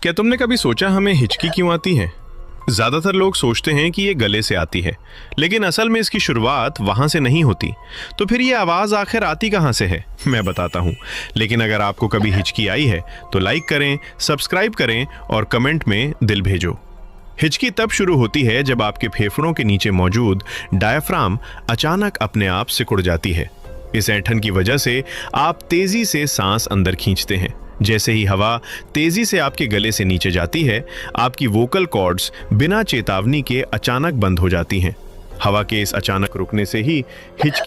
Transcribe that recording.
क्या तुमने कभी सोचा हमें हिचकी क्यों आती है? ज्यादातर लोग सोचते हैं कि ये गले से आती है, लेकिन असल में इसकी शुरुआत वहां से नहीं होती। तो फिर ये आवाज आखिर आती कहां से है? मैं बताता हूं। लेकिन अगर आपको कभी हिचकी आई है तो लाइक करें, सब्सक्राइब करें और कमेंट में दिल भेजो। हिचकी तब शुरू होती है जब आपके फेफड़ों के नीचे मौजूद डायफ्राम अचानक अपने आप सिकुड़ जाती है। इस ऐंठन की वजह से आप तेजी से सांस अंदर खींचते हैं। जैसे ही हवा तेजी से आपके गले से नीचे जाती है, आपकी वोकल कॉर्ड्स बिना चेतावनी के अचानक बंद हो जाती हैं। हवा के इस अचानक रुकने से ही हिचकी